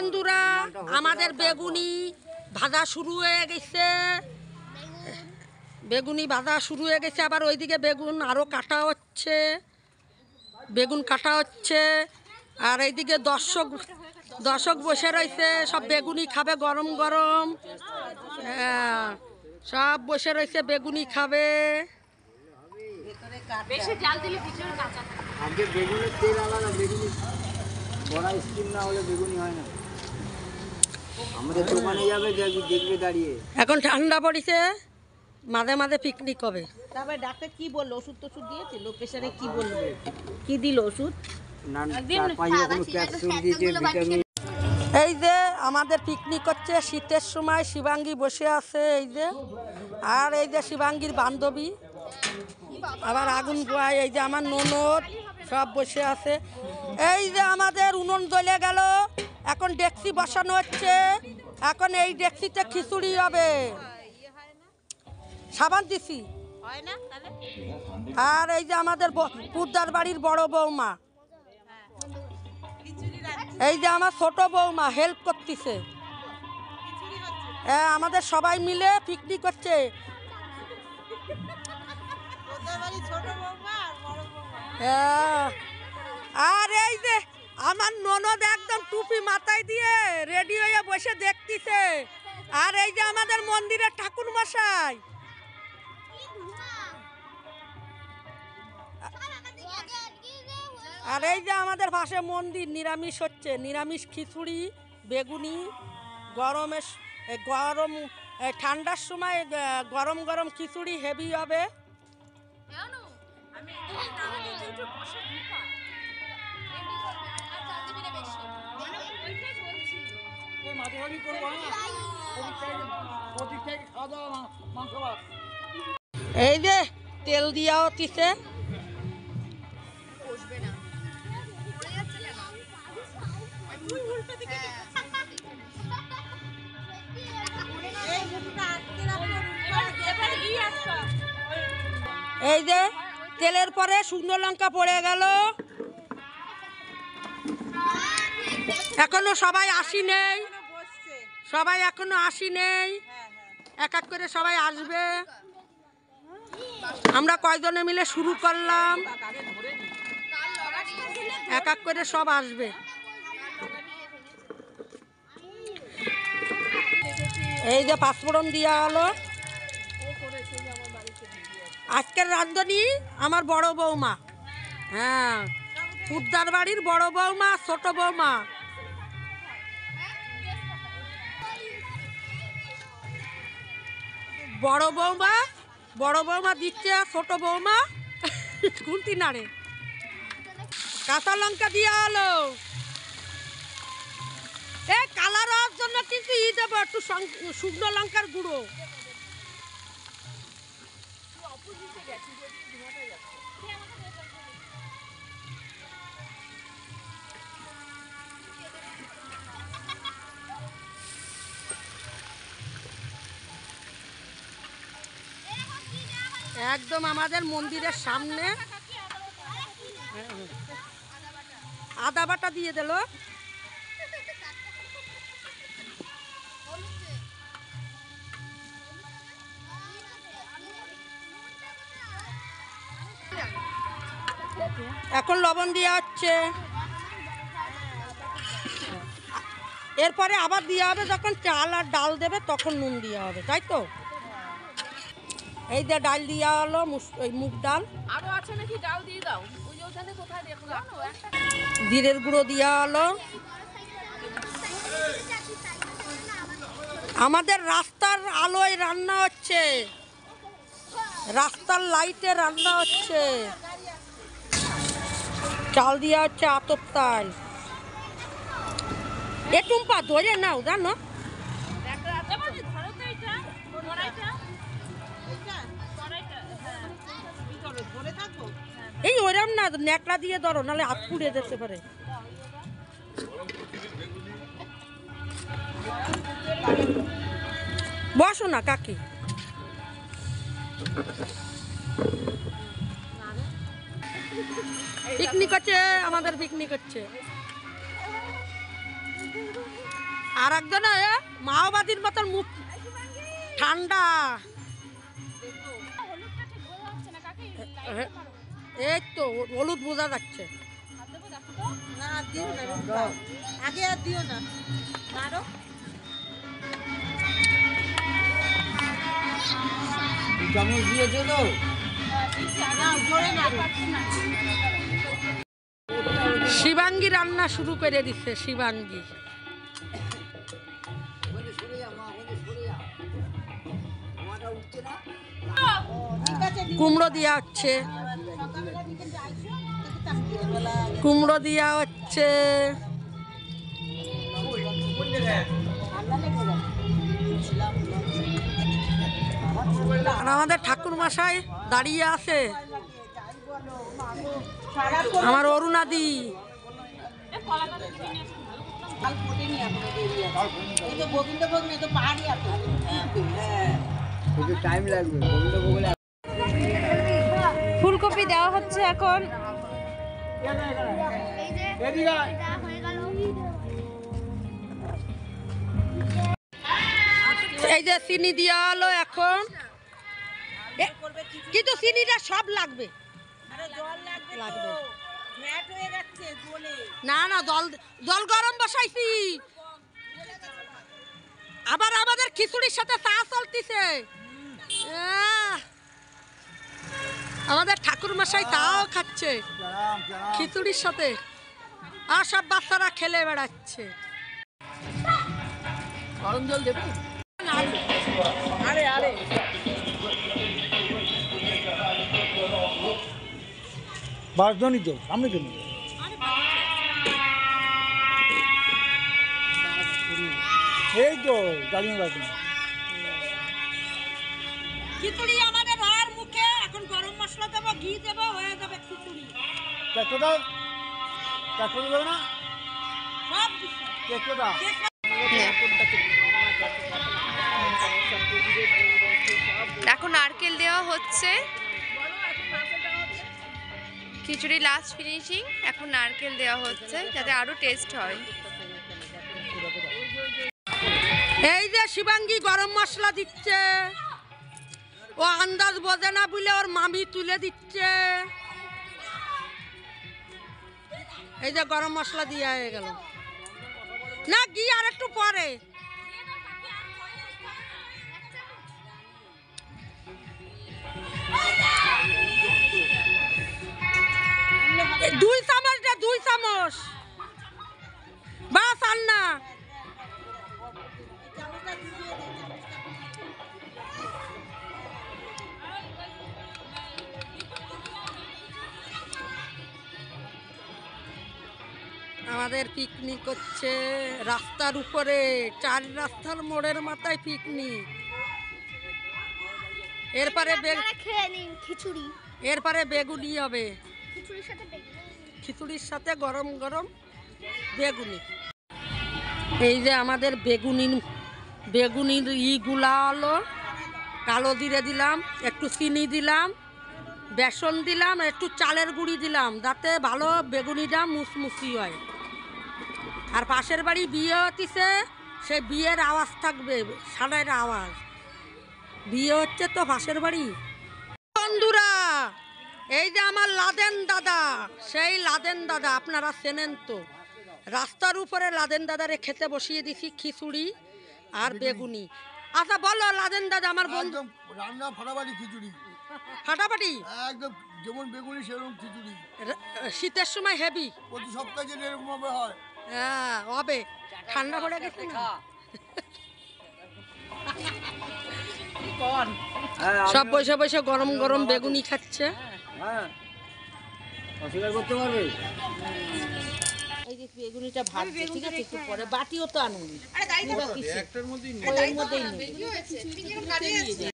বন্ধুরা আমাদের বেগুনি ভাজা শুরু হয়ে গেছে, বেগুনি ভাজা শুরু হয়ে গেছে। আবার ওইদিকে বেগুন আরও কাটা হচ্ছে, বেগুন কাটা হচ্ছে। আর এইদিকে দর্শক বসে রয়েছে, সব বেগুনি খাবে গরম গরম। হ্যাঁ, সব বসে রয়েছে বেগুনি খাবে। এখন ঠান্ডা পড়েছে, মাঝে মাঝে পিকনিক হবে। তারপরে ডাক্তার কি বললো? ওষুধ টষুধ দিয়েছে? লো প্রেশারে কি বলবে? কি দিল ওষুধ? এই যে আমাদের পিকনিক হচ্ছে শীতের সময়, শিবাঙ্গী বসে আছে এই যে। আর এই যে শিবাঙ্গীর বান্ধবী আবার আগুন পোয়ায়, এই যে আমার ননদ সব বসে আছে। এই যে আমাদের উনুন জ্বলে গেল, এখন ডেকচি বসানো হচ্ছে। এখন এই ডেকচিতে খিচুড়ি হবে, সাবান দিছি। আর এই যে আমাদের পুদ্দার বাড়ির বড় বৌমা, এই যে আমার ছোট বৌমা হেল্প করতেছে। হ্যাঁ, আমাদের সবাই মিলে পিকনিক করছে। হ্যাঁ, আর এই যে আমার ননদ একদম টুপি মাথায় দিয়ে রেডি হয়ে বসে দেখতেছে। আর এই যে আমাদের মন্দিরের ঠাকুর মশাই, আর এই যে আমাদের পাশে মন্দির নিরামিষ হচ্ছে, নিরামিষ খিচুড়ি বেগুনি। গরম ঠান্ডার সময় গরম গরম খিচুড়ি হেভি হবে। এই যে তেল দিয়াও দিছে। এই যে তেলের পরে শুকনো লঙ্কা পড়ে গেল। এখনো সবাই আসি নেই, সবাই এখনো আসি নেই। এক এক করে সবাই আসবে। আমরা কয়জনে মিলে শুরু করলাম, এক এক করে সব আসবে। এই যে পাঁচফোড়ন দিয়া হলো। আজকের রাঁধুনি আমার বড় বৌমা। হ্যাঁ, পুদ্দার বাড়ির বড় বৌমা, ছোট বৌমা। বড় বৌমা দিচ্ছে, ছোট বৌমা খুলতি নাড়ে। কাঁচা লঙ্কা দিয়া হলো। এই কালার হওয়ার জন্য কিন্তু ই দেবো একটু শুকনো লঙ্কার গুঁড়ো। একদম আমাদের মন্দিরের সামনে আদা বাটা দিয়ে দিল। এখন লবণ দেওয়া হচ্ছে। এরপরে আবার দেওয়া হবে যখন চাল আর ডাল দেবে, তখন নুন দেওয়া হবে, তাই তো? এই যে ডাল দেওয়া হলো, মুগ ডাল। আরো আছে নাকি? ডাল দিয়ে দাও। ওই যে ওখানে কোথায় দেখো, জিরের গুঁড়ো দেওয়া হলো। আমাদের রাস্তার আলোয় রান্না হচ্ছে, রাস্তার লাইটে রান্না হচ্ছে। চাল দেওয়া হচ্ছে আতপ চাল। এ টুম্পা ধরে নাও, জানো এই ওরম না, ন্যাকড়া দিয়ে ধরো, নাহলে হাত পুড়ে যেতে পারে। বসো না কাকি। পিকনিক হচ্ছে, আমাদের পিকনিক হচ্ছে। আর একজন মাওবাদীর মতন মুখ ঠান্ডা। এই তো হলুদ বোঝা যাচ্ছে। না দিও না, আগে আর দিও না। আরো চামচ দিয়েছে তো শিবাঙ্গী রান্না শুরু করে দিচ্ছে। শিবাঙ্গী কুমড়ো দেওয়া হচ্ছে, কুমড়ো দেওয়া হচ্ছে। আর আমাদের ঠাকুর মশাই দাঁড়িয়ে আছে, আমার অরুণাদি। টাইম লাগবে। ফুলকপি দেওয়া হচ্ছে এখন। এই যে চিনি দেওয়া হলো এখন, কিন্তু চিনিটা সব লাগবে। না না, জল গরম বসাইছি। আবার আমাদের খিচুড়ির সাথে চা চলতিছে। আমাদের ঠাকুর মশাই তাও খাচ্ছে খিচুড়ির সাথে, আর সব বাচ্চারা খেলে বেড়াচ্ছে। গরম জল দেবে? আরে আরে বাসনি তো সামনে কেন? এই তো দাঁড়িয়ে রাখুন। খিচুড়ি আমাদের আর মুখে এখন গরম মশলা দেবো, ঘি দেবো, হয়ে যাবে খিচুড়ি। দেখো দেবে না? সব এখন নারকেল দেওয়া হচ্ছে। খিচুড়ি লাস্ট ফিনিশিং, এখন নারকেল দেওয়া হচ্ছে যাতে আরো টেস্ট হয়। এই যে শিবাঙ্গী গরম মশলা দিচ্ছে, ও আন্দাজ বোঝে না বলে ওর মামি তুলে দিচ্ছে। এই যে গরম মশলা দিয়ে হয়ে গেল। না ঘি আর একটু পরে। দুই চামচ দে, 2 চামচ বাস। আর না আমাদের পিকনিক হচ্ছে রাস্তার উপরে, 4 রাস্তার মোড়ের মাথায় পিকনিক। এরপরে খিচুড়ি, এরপরে বেগুনি হবে, খিচুড়ির সাথে খিচুড়ির সাথে গরম গরম বেগুনি। এই যে আমাদের বেগুনির ইগুলা হলো, কালো জিরে দিলাম, একটু চিনি দিলাম, বেসন দিলাম, একটু চালের গুঁড়ি দিলাম, যাতে ভালো বেগুনিটা মুচমুচি হয়। আর পাশের বাড়ি বিয়ে হতিছে, সে বিয়ের আওয়াজ থাকবে, সানের আওয়াজ। বিয়ে হচ্ছে তো পাশের বাড়ি। বন্ধুরা, এই যে আমার লাদেন দাদা, সেই লাদেন দাদা আপনারা চেনেন তো। রাস্তার উপরে লাদেন দাদারে খেতে বসিয়ে দিছি খিচুড়ি আর বেগুনি। আচ্ছা বলো লাদেন দাদা, আমার বন্ধু রান্না ফাটাফাটি খিচুড়ি, ফাটাফাটি একদম যেমন বেগুনি সেরকম খিচুড়ি। শীতের সময় হেভি, প্রতি সপ্তাহে যেন এরকম ভাবে হয়। হ্যাঁ হবে, ঠান্ডা পড়ে গেছে না। সব বসে বসে গরম গরম বেগুনি খাচ্ছে। হ্যাঁ, অস্বীকার করতে পারবে? এই যে বেগুনিটা ভাজছে, ঠিক আছে, একটু পরে বাটিও তো আনুন। একটার মধ্যেই ওর মধ্যেই নেই।